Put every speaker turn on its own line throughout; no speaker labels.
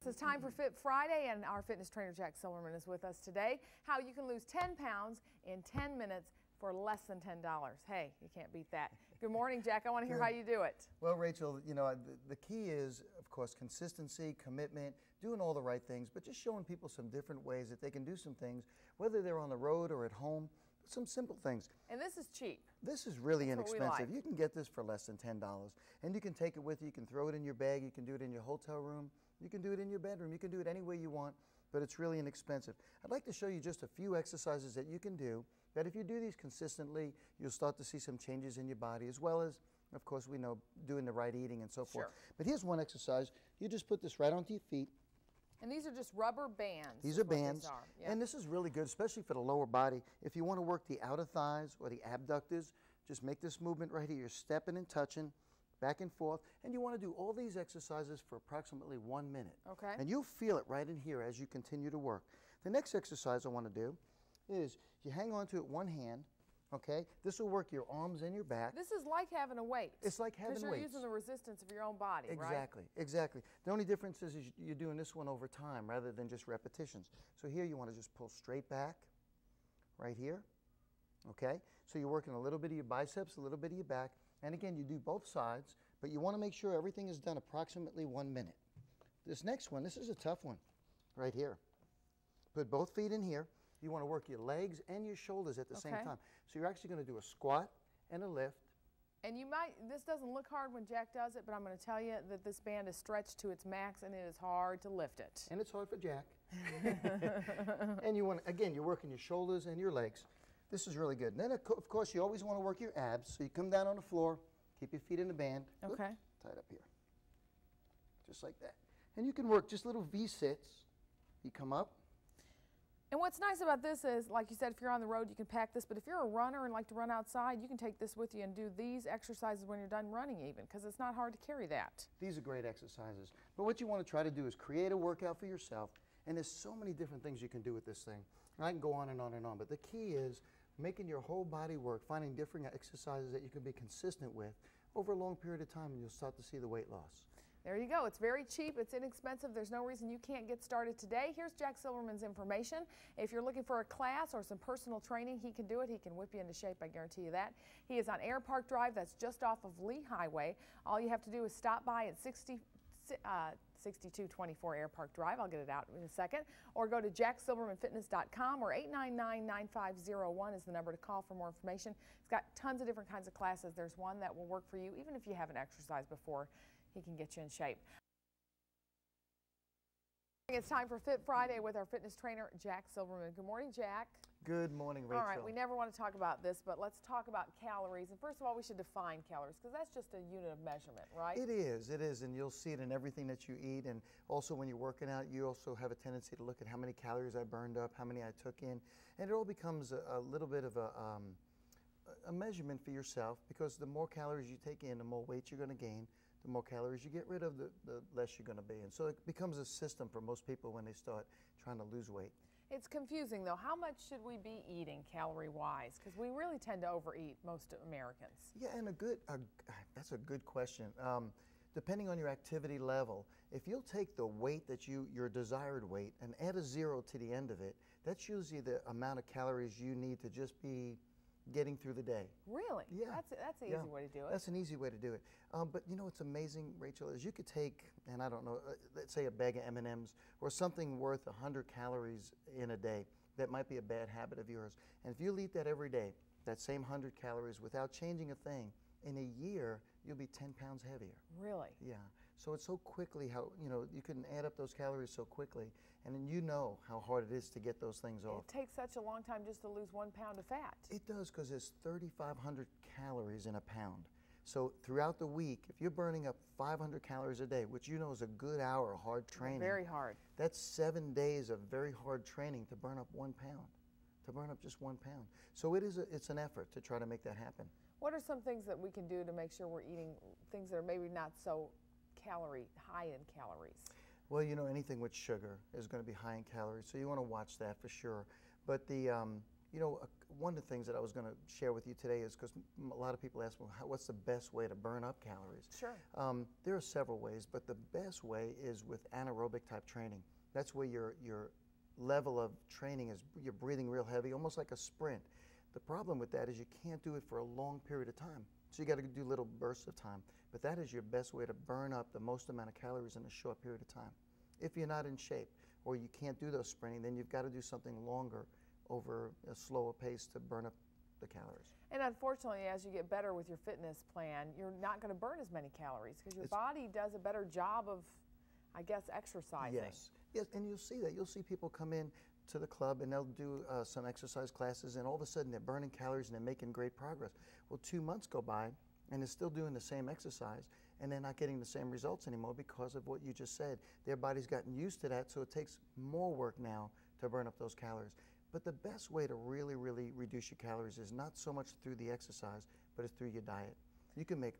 It's time for Fit Friday, and our fitness trainer Jack Silverman is with us today. How you can lose 10 pounds in 10 minutes for less than $10. Hey, you can't beat that. Good morning, Jack. I want to hear how you do it.
Well, Rachel, you know, the key is, of course, consistency, commitment, doing all the right things, but just showing people some different ways that they can do some things, whether they're on the road or at home, some simple things.
And this is cheap.
This is really inexpensive.
Like.
You can get this for less than $10, and you can take it with you. You can throw it in your bag. You can do it in your hotel room. You can do it in your bedroom. You can do it any way you want, but it's really inexpensive. I'd like to show you just a few exercises that you can do that if you do these consistently, you'll start to see some changes in your body, as well as, of course, we know doing the right eating and so forth. But here's one exercise. You just put this right onto your feet.
And these are just rubber bands.
These are bands, and this is really good, especially for the lower body. If you want to work the outer thighs or the abductors, just make this movement right here. You're stepping and touching back and forth, and you want to do all these exercises for approximately 1 minute.
Okay.
And you'll feel it right in here as you continue to work. The next exercise I want to do is you hang on to it one hand. Okay, this will work your arms and your back.
This is like having a weight.
It's like having weights.
Because you're using the resistance of your own body,
right? Exactly. The only difference is you're doing this one over time rather than just repetitions. So here you want to just pull straight back, right here. Okay, so you're working a little bit of your biceps, a little bit of your back, and again, you do both sides, but you want to make sure everything is done approximately 1 minute. This next one, this is a tough one, right here. Put both feet in here. You want to work your legs and your shoulders at the same time. So you're actually going to do a squat and a lift.
And you might, this doesn't look hard when Jack does it, but I'm going to tell you that this band is stretched to its max and it is hard to lift it.
And it's hard for Jack. And you want, again, you're working your shoulders and your legs. This is really good. And then, of course, you always want to work your abs. So you come down on the floor, keep your feet in the band.
Okay.
Oops, tied up here. Just like that. And you can work just little V-sits. You come up.
And what's nice about this is, like you said, if you're on the road, you can pack this. But if you're a runner and like to run outside, you can take this with you and do these exercises when you're done running even, because it's not hard to carry that.
These are great exercises. But what you want to try to do is create a workout for yourself. And there's so many different things you can do with this thing. And I can go on and on and on. But the key is making your whole body work, finding different exercises that you can be consistent with over a long period of time, and you'll start to see the weight loss.
There you go. It's very cheap. It's inexpensive. There's no reason you can't get started today. Here's Jack Silverman's information. If you're looking for a class or some personal training, he can do it. He can whip you into shape. I guarantee you that. He is on Air Park Drive. That's just off of Lee Highway. All you have to do is stop by at 6224 Air Park Drive. I'll get it out in a second. Or go to jacksilvermanfitness.com, or 899-9501 is the number to call for more information. It's got tons of different kinds of classes. There's one that will work for you, even if you haven't exercised before. He can get you in shape. It's time for Fit Friday with our fitness trainer, Jack Silverman. Good morning, Jack.
Good morning, Rachel.
All right, we never want to talk about this, but let's talk about calories. And first of all, we should define calories, because that's just a unit of measurement, right?
It is, and you'll see it in everything that you eat. And also when you're working out, you also have a tendency to look at how many calories I burned up, how many I took in, and it all becomes a little bit of a measurement for yourself, because the more calories you take in, the more weight you're going to gain. The more calories you get rid of, the less you're going to be. And so it becomes a system for most people when they start trying to lose weight.
It's confusing, though. How much should we be eating calorie-wise? Because we really tend to overeat, most Americans.
Yeah, and that's a good question. Depending on your activity level, if you'll take the weight that your desired weight and add a 0 to the end of it, that's usually the amount of calories you need to just be getting through the day.
Really?
Yeah.
That's an easy way to do it.
That's an easy way to do it. But you know what's amazing, Rachel, is you could take, and I don't know, let's say a bag of M&Ms or something worth 100 calories in a day. That might be a bad habit of yours. And if you eat that every day, that same 100 calories without changing a thing, in a year, you'll be 10 pounds heavier.
Really?
Yeah. So it's so quickly how, you can add up those calories so quickly, and then you know how hard it is to get those things off.
It takes such a long time just to lose 1 pound of fat.
It does, because there's 3,500 calories in a pound. So throughout the week, if you're burning up 500 calories a day, which you know is a good hour of hard training.
Very hard.
That's 7 days of very hard training to burn up 1 pound, to burn up just 1 pound. So it's an effort to try to make that happen.
What are some things that we can do to make sure we're eating things that are maybe not so high in calories?
Well, you know, anything with sugar is going to be high in calories, so you want to watch that for sure. But one of the things that I was going to share with you today is because a lot of people ask me, what's the best way to burn up calories?
Sure.
There are several ways, but the best way is with anaerobic type training. That's where your level of training is, you're breathing real heavy, almost like a sprint. The problem with that is you can't do it for a long period of time. So you got to do little bursts of time. But that is your best way to burn up the most amount of calories in a short period of time. If you're not in shape or you can't do those sprinting, then you've got to do something longer over a slower pace to burn up the calories.
And unfortunately, as you get better with your fitness plan, you're not going to burn as many calories because your body does a better job of, I guess, exercising.
Yes, yes, and you'll see that. You'll see people come in to the club and they'll do some exercise classes, and all of a sudden they're burning calories and they're making great progress. Well, 2 months go by and they're still doing the same exercise and they're not getting the same results anymore because of what you just said. Their body's gotten used to that, so it takes more work now to burn up those calories. But the best way to really, really reduce your calories is not so much through the exercise, but it's through your diet. You can make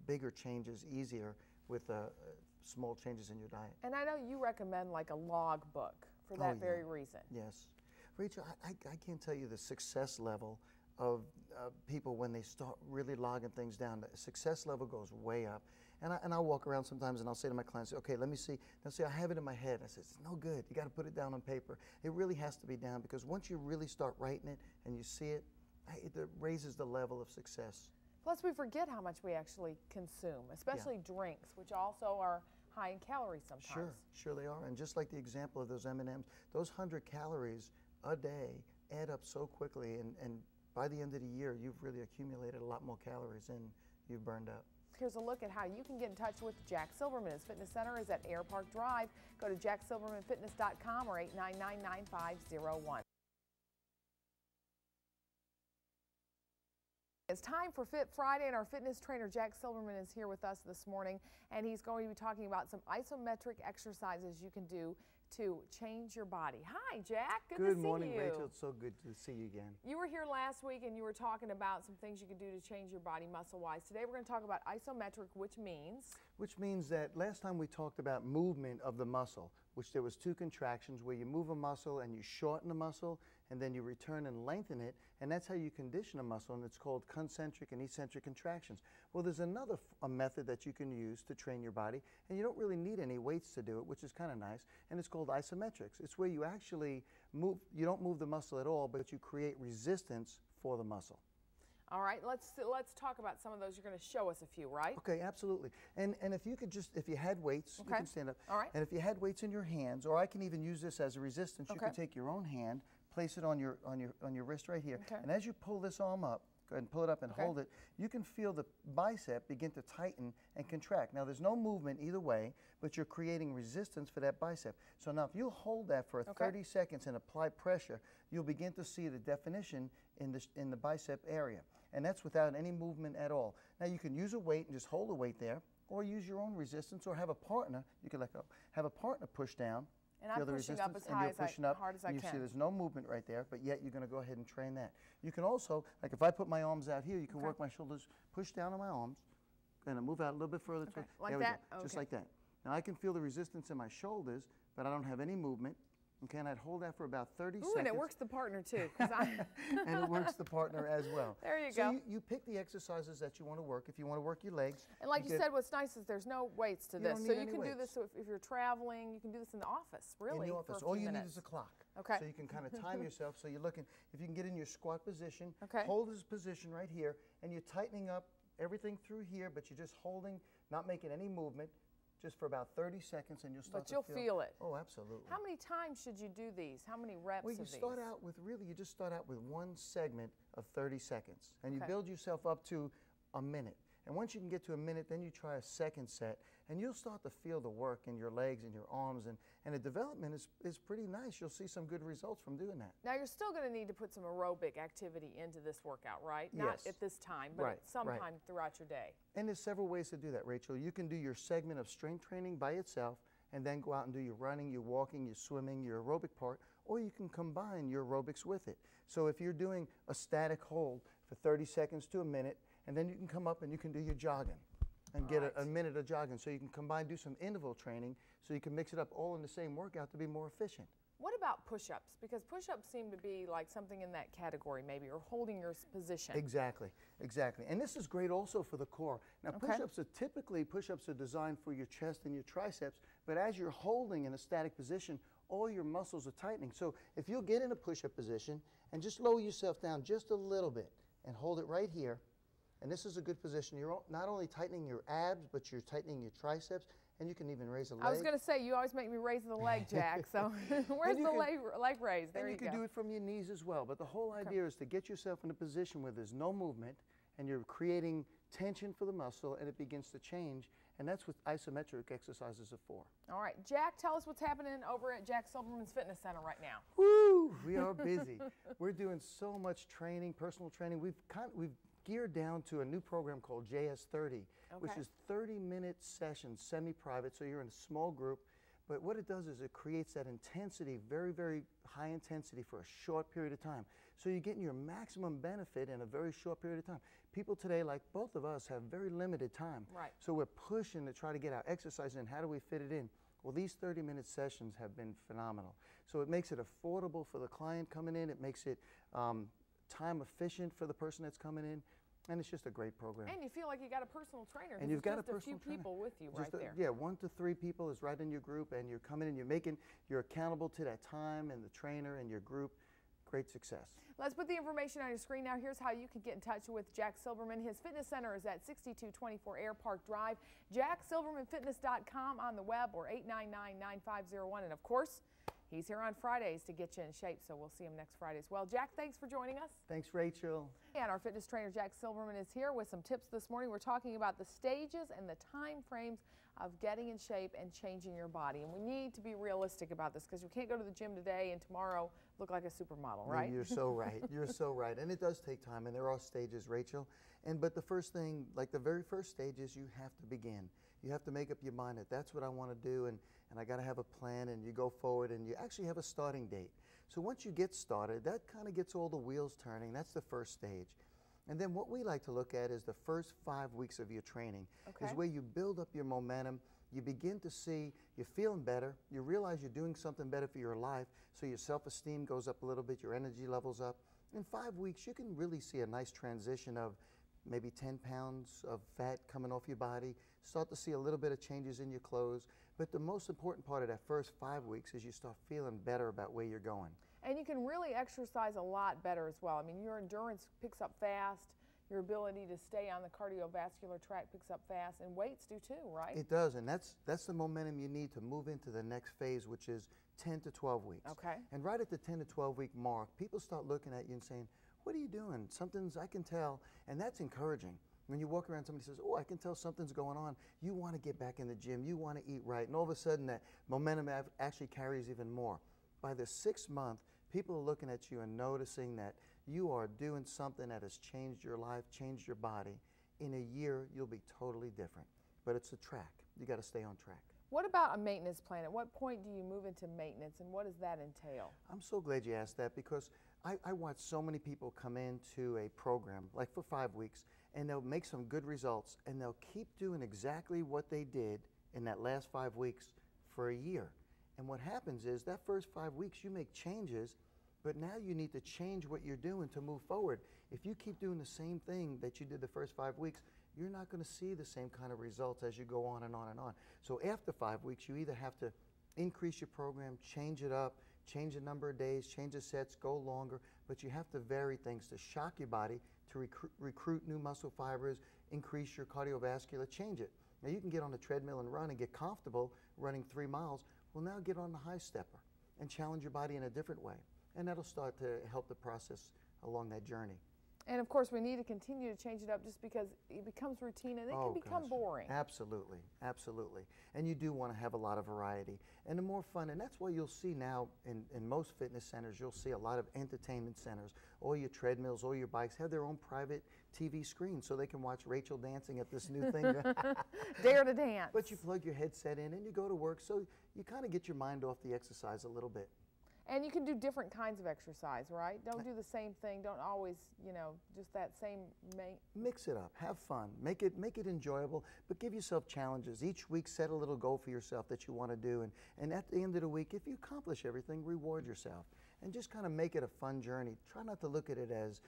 bigger changes easier with small changes in your diet.
And I know you recommend like a log book for that very reason.
Yes. Rachel, I can't tell you the success level of people when they start really logging things down. The success level goes way up. And I'll walk around sometimes and I'll say to my clients, okay, let me see. They'll say, I have it in my head. I said, it's no good. You got to put it down on paper. It really has to be down, because once you really start writing it and you see it, it raises the level of success.
Plus, we forget how much we actually consume, especially drinks, which also are high in calories sometimes.
Sure they are. And just like the example of those M&Ms, those 100 calories a day add up so quickly, and by the end of the year, you've really accumulated a lot more calories than you've burned up.
Here's a look at how you can get in touch with Jack Silverman. His fitness center is at Air Park Drive. Go to jacksilvermanfitness.com or 899-9501. It's time for Fit Friday, and our fitness trainer Jack Silverman is here with us this morning, and he's going to be talking about some isometric exercises you can do to change your body. Hi, Jack. Good to see you.
Good morning, Rachel. It's so good to see you again.
You were here last week, and you were talking about some things you can do to change your body muscle-wise. Today, we're going to talk about isometric, which means
that last time we talked about movement of the muscle, which there was 2 contractions where you move a muscle and you shorten the muscle, and then you return and lengthen it, and that's how you condition a muscle, and it's called concentric and eccentric contractions. Well, there's another method that you can use to train your body, and you don't really need any weights to do it, which is kind of nice, and it's called isometrics. It's where you actually move, you don't move the muscle at all, but you create resistance for the muscle.
All right, let's talk about some of those. You're going to show us a few, right?
Okay, absolutely. And if you could just, if you had weights, you can stand up.
All right.
And if you had weights in your hands, or I can even use this as a resistance, you can take your own hand, place it on your wrist right here, and as you pull this arm up, go ahead and pull it up and hold it, you can feel the bicep begin to tighten and contract. Now, there's no movement either way, but you're creating resistance for that bicep. So now if you hold that for 30 seconds and apply pressure, you'll begin to see the definition in the bicep area. And that's without any movement at all. Now, you can use a weight and just hold the weight there, or use your own resistance, or have a partner, you can let go, have a partner push down.
And I'm pushing up as hard as I can.
You see there's no movement right there, but yet you're going to go ahead and train that. You can also, like if I put my arms out here, you can work my shoulders, push down on my arms, and move out a little bit further.
Like that?
Just like that. Now I can feel the resistance in my shoulders, but I don't have any movement. Okay, and I'd hold that for about 30 seconds.
And it works the partner too.
And it works the partner as well.
There you
go.
go.
So you pick the exercises that you want to work. If you want to work your legs.
And like you said, what's nice is there's no weights to this. So you can do
weights.
this if you're traveling. You can do this in the office, really.
In the office. All you need is a clock.
Okay.
So you can kind of time yourself. So you're looking, if you can get in your squat position,
okay.
Hold this position right here, and you're tightening up everything through here, but you're just holding, not making any movement, just for about 30 seconds, and you'll start to
feel it.
Oh, absolutely.
How many times should you do these? How many reps
of these? Well, you just start out with one segment of 30 seconds, and you build yourself up to a minute. And once you can get to a minute, then you try a second set, and you'll start to feel the work in your legs and your arms, and the development is pretty nice. You'll see some good results from doing that.
Now, you're still going to need to put some aerobic activity into this workout, right?
Yes.
Not at this time, but at some time throughout your day.
And there's several ways to do that, Rachel. You can do your segment of strength training by itself, and then go out and do your running, your walking, your swimming, your aerobic part, or you can combine your aerobics with it. So if you're doing a static hold for 30 seconds to a minute, and then you can come up and you can do your jogging and get a minute of jogging. So you can combine, do some interval training, so you can mix it up all in the same workout to be more efficient.
What about push-ups? Because push-ups seem to be like something in that category maybe, or holding your position.
Exactly, exactly. And this is great also for the core. Now push-ups are designed for your chest and your triceps, but as you're holding in a static position, all your muscles are tightening. So if you'll get in a push-up position and just lower yourself down just a little bit and hold it right here, and this is a good position. You're not only tightening your abs, but you're tightening your triceps, and you can even raise a leg.
I was going to say, you always make me raise the leg, Jack, so where's the leg raise? There you go.
And you can do it from your knees as well, but the whole idea is to get yourself in a position where there's no movement, and you're creating tension for the muscle, and it begins to change, and that's what isometric exercises are for.
All right, Jack, tell us what's happening over at Jack Silverman's Fitness Center right now.
Woo! We are busy. We're doing so much training, personal training. We've geared down to a new program called JS30, which is 30-minute sessions, semi-private, so you're in a small group. But what it does is it creates that intensity, very, very high intensity for a short period of time. So you're getting your maximum benefit in a very short period of time. People today, like both of us, have very limited time.
Right.
So we're pushing to try to get our exercise in. How do we fit it in? Well, these 30-minute sessions have been phenomenal. So it makes it affordable for the client coming in. It makes it time efficient for the person that's coming in. And it's just a great program.
And you feel like you got a personal trainer.
And you've got
just
a personal trainer.
few people with you right there.
Yeah, 1 to 3 people is right in your group, and you're coming in, you're accountable to that time and the trainer and your group. Great success.
Let's put the information on your screen now. Here's how you can get in touch with Jack Silverman. His fitness center is at 6224 Air Park Drive. JackSilvermanFitness.com on the web, or 899-9501. And of course, he's here on Fridays to get you in shape, so we'll see him next Friday as well. Jack, thanks for joining us.
Thanks, Rachel.
And our fitness trainer, Jack Silverman, is here with some tips this morning. We're talking about the stages and the time frames of getting in shape and changing your body. And we need to be realistic about this, because you can't go to the gym today and tomorrow look like a supermodel, right?
You're so right. You're so right. And it does take time, and there are stages, Rachel. But the first thing, like the very first stage, is you have to begin. You have to make up your mind that that's what I want to do, and I got to have a plan, and you go forward, and you actually have a starting date. So once you get started, that kind of gets all the wheels turning. That's the first stage. And then what we like to look at is the first 5 weeks of your training. Is where you build up your momentum. You begin to see you're feeling better. You realize you're doing something better for your life, so your self-esteem goes up a little bit, your energy levels up. In 5 weeks, you can really see a nice transition of maybe 10 pounds of fat coming off your body, start to see a little bit of changes in your clothes. But the most important part of that first 5 weeks is you start feeling better about where you're going.
And you can really exercise a lot better as well. I mean, your endurance picks up fast, your ability to stay on the cardiovascular track picks up fast, and weights do too, right?
It does, and that's the momentum you need to move into the next phase, which is 10 to 12 weeks.
Okay.
And right at the 10 to 12 week mark, people start looking at you and saying, what are you doing? Something's, I can tell, and that's encouraging. When you walk around, somebody says, oh, I can tell something's going on. You want to get back in the gym. You want to eat right. And all of a sudden, that momentum actually carries even more. By the 6th month, people are looking at you and noticing that you are doing something that has changed your life, changed your body. In a year, you'll be totally different. But it's a track. You got to stay on track.
What about a maintenance plan? At what point do you move into maintenance, and what does that entail?
I'm so glad you asked that, because I watch so many people come into a program, like for 5 weeks, and they'll make some good results, and they'll keep doing exactly what they did in that last 5 weeks for a year. And what happens is that first 5 weeks you make changes, but now you need to change what you're doing to move forward. If you keep doing the same thing that you did the first 5 weeks, you're not going to see the same kind of results as you go on and on and on. So after 5 weeks, you either have to increase your program, change it up, change the number of days, change the sets, go longer, but you have to vary things to shock your body, to recruit new muscle fibers, increase your cardiovascular, change it. Now you can get on the treadmill and run and get comfortable running 3 miles. Well, now get on the high stepper and challenge your body in a different way. And that'll start to help the process along that journey.
And of course, we need to continue to change it up, just because it becomes routine and it can become boring.
Absolutely, absolutely. And you do want to have a lot of variety and the more fun. And that's why you'll see now in most fitness centers, you'll see a lot of entertainment centers. All your treadmills, all your bikes have their own private TV screen, so they can watch Rachel dancing at this new thing.
Dare to dance.
But you plug your headset in and you go to work, so you kind of get your mind off the exercise a little bit.
And you can do different kinds of exercise, right? Don't do the same thing. Don't always, you know, just that same
Mix it up. Have fun. Make it enjoyable, but give yourself challenges. Each week, set a little goal for yourself that you want to do. And at the end of the week, if you accomplish everything, reward yourself. And just kind of make it a fun journey. Try not to look at it as,